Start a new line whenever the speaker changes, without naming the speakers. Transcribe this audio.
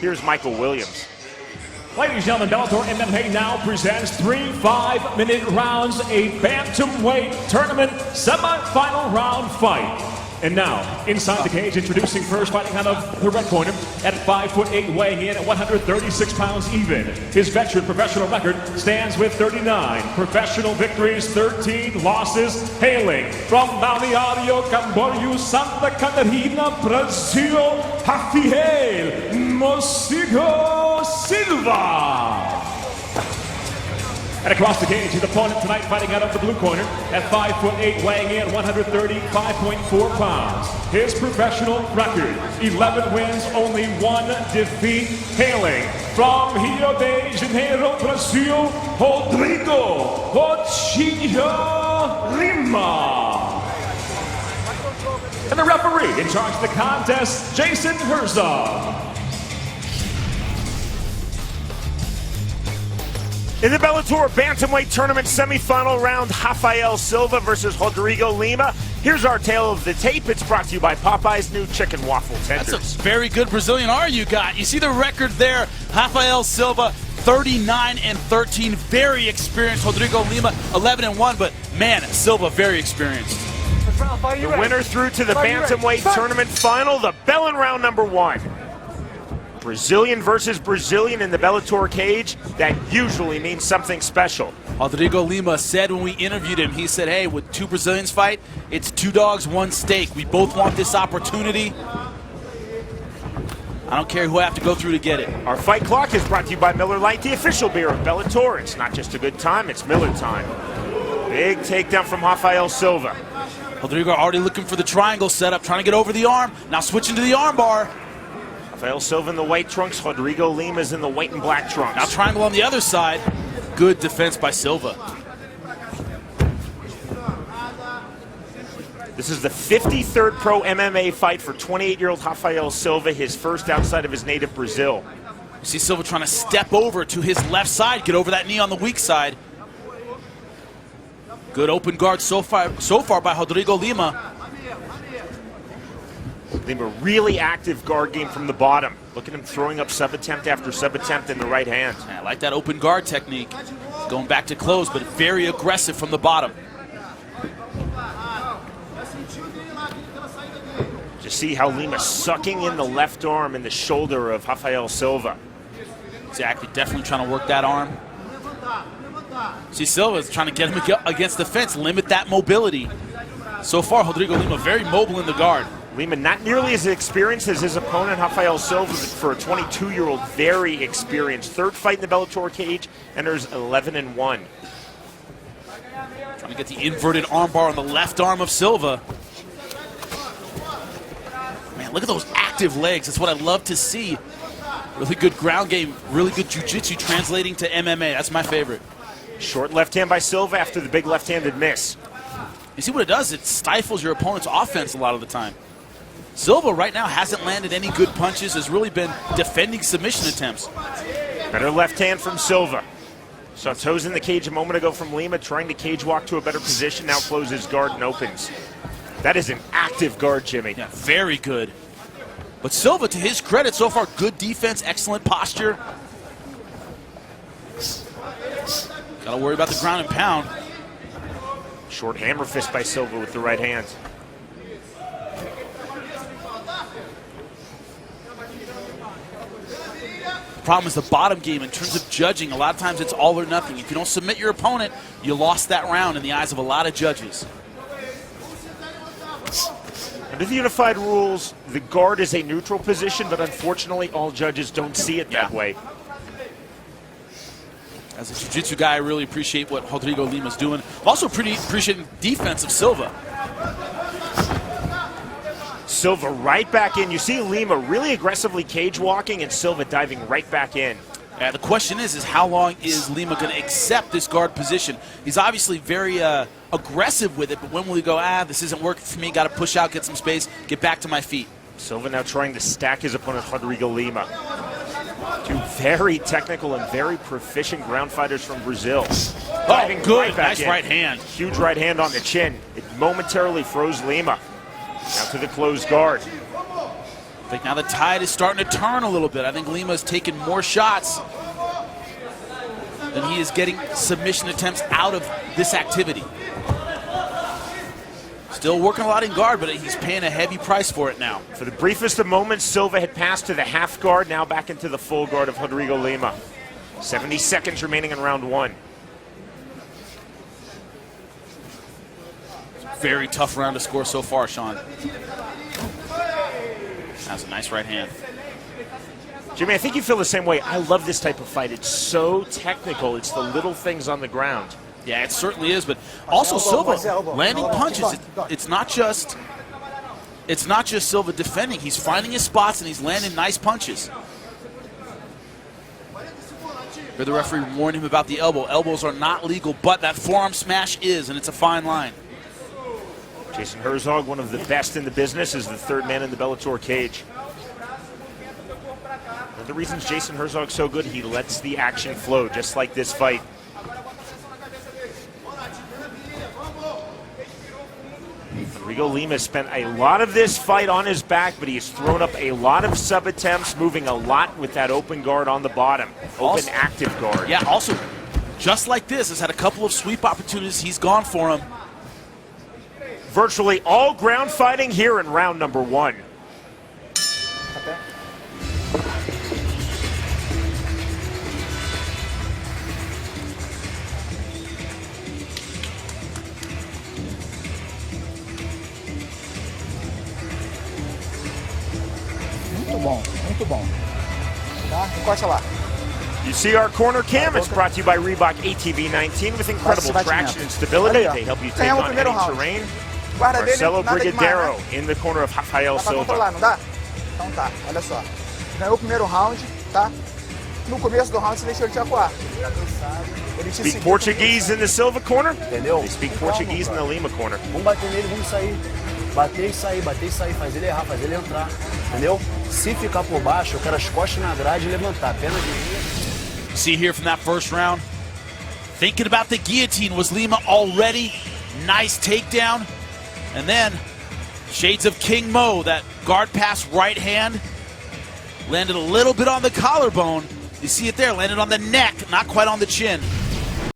Here's Michael Williams.
Ladies and gentlemen, Bellator MMA now presents 3 5-minute rounds, a bantamweight tournament semifinal round fight. And now, inside the cage, introducing first, fighting out of the red corner at 5'8", weighing in at 136 pounds even. His veteran professional record stands with 39 professional victories, 13 losses, hailing from Balneario Camboriú, Santa Catarina, Brazil, Rafael Morcego Silva. And across the cage, his opponent tonight fighting out of the blue corner at 5'8", weighing in 135.4 pounds. His professional record, 11 wins, only 1 defeat, hailing from Rio de Janeiro, Brazil, Rodrigo Lima. And the referee in charge of the contest, Jason Herzog.
In the Bellator Bantamweight Tournament semifinal round, Rafael Silva versus Rodrigo Lima. Here's our tale of the tape. It's brought to you by Popeye's new chicken waffle tenders.
That's a very good Brazilian R you got. You see the record there. Rafael Silva, 39-13, very experienced. Rodrigo Lima, 11-1, but man, Silva very experienced.
The winner through to the Bantamweight Tournament final, the bell in round number 1. Brazilian versus Brazilian in the Bellator cage, that usually means something special.
Rodrigo Lima said when we interviewed him, he said, hey, with 2 Brazilians fight, it's 2 dogs, 1 steak. We both want this opportunity. I don't care who I have to go through to get it.
Our fight clock is brought to you by Miller Lite, the official beer of Bellator. It's not just a good time, it's Miller time. Big takedown from Rafael Silva.
Rodrigo already looking for the triangle setup, trying to get over the arm. Now switching to the arm bar.
Rafael Silva in the white trunks, Rodrigo Lima is in the white and black trunks.
Now triangle on the other side. Good defense by Silva.
This is the 53rd pro MMA fight for 28-year-old Rafael Silva, his first outside of his native Brazil.
You see Silva trying to step over to his left side, get over that knee on the weak side. Good open guard so far by Rodrigo Lima.
Lima, really active guard game from the bottom. Look at him throwing up sub-attempt after sub-attempt in the right hand.
I like that open guard technique. Going back to close, but very aggressive from the bottom.
Just see how Lima sucking in the left arm and the shoulder of Rafael Silva.
Exactly, definitely trying to work that arm. See, Silva is trying to get him against the fence, limit that mobility. So far, Rodrigo Lima very mobile in the guard.
Lima not nearly as experienced as his opponent, Rafael Silva, for a 22-year-old, very experienced. 3rd fight in the Bellator cage, enters 11-1.
Trying to get the inverted armbar on the left arm of Silva. Man, look at those active legs. That's what I love to see. Really good ground game, really good jiu-jitsu translating to MMA. That's my favorite.
Short left hand by Silva after the big left-handed miss.
You see what it does? It stifles your opponent's offense a lot of the time. Silva right now hasn't landed any good punches, has really been defending submission attempts.
Better left hand from Silva. Saw toes in the cage a moment ago from Lima, trying to cage walk to a better position, now closes guard and opens. That is an active guard, Jimmy.
Yeah, very good. But Silva, to his credit, so far, good defense, excellent posture. Gotta worry about the ground and pound.
Short hammer fist by Silva with the right hand.
The problem is the bottom game in terms of judging. A lot of times it's all or nothing. If you don't submit your opponent, you lost that round in the eyes of a lot of judges.
Under the unified rules, the guard is a neutral position, but unfortunately all judges don't see it that way.
As a jiu-jitsu guy, I really appreciate what Rodrigo Lima's doing. I'm also appreciating defense of Silva.
Silva right back in. You see Lima really aggressively cage walking and Silva diving right back in.
The question is how long is Lima going to accept this guard position? He's obviously very aggressive with it, but when will he go, this isn't working for me, got to push out, get some space, get back to my feet.
Silva now trying to stack his opponent, Rodrigo Lima. 2 very technical and very proficient ground fighters from Brazil.
Oh, good, nice right hand.
Huge right hand on the chin. It momentarily froze Lima. Now to the closed guard.
think now the tide is starting to turn a little bit. I think Lima's taken more shots than he is getting submission attempts out of this activity. Still working a lot in guard, but he's paying a heavy price for it now.
For the briefest of moments, Silva had passed to the half guard, now back into the full guard of Rodrigo Lima. 70 seconds remaining in round one.
Very tough round to score so far, Sean. That's a nice right hand.
Jimmy, I think you feel the same way. I love this type of fight. It's so technical. It's the little things on the ground.
Yeah, it certainly is, but also Silva landing punches. It's not just Silva defending. He's finding his spots and he's landing nice punches. Here the referee warned him about the elbow. Elbows are not legal, but that forearm smash is, and it's a fine line.
Jason Herzog, one of the best in the business, is the third man in the Bellator cage. One of the reasons Jason Herzog's so good, he lets the action flow, just like this fight. Rodrigo Lima spent a lot of this fight on his back, but he has thrown up a lot of sub attempts, moving a lot with that open guard on the bottom. Open active guard.
Yeah, also, just like this, has had a couple of sweep opportunities. He's gone for him.
Virtually all ground fighting here in round number one.
Muito bom. Tá? Encosta lá.
You see our corner cam. It's brought to you by Reebok ATV 19 with incredible traction and stability. They help you take on any terrain. Marcelo Brigadeiro in the corner of Rafael Silva.
Não dá? Então tá, olha só. Ganhou o primeiro round, tá? No começo do round você deixou ele te acuar.
Speak Portuguese in the Silva corner. They speak Portuguese in the Lima corner.
Vamos bater nele, vamos sair. Bater e sair, faz ele errar, faz ele entrar. Entendeu? Se ficar por baixo, eu quero as costas na grade e levantar. Pena de...
See here from that first round. Thinking about the guillotine was Lima already. Nice takedown. And then, shades of King Mo, that guard pass right hand. Landed a little bit on the collarbone. You see it there, landed on the neck, not quite on the chin.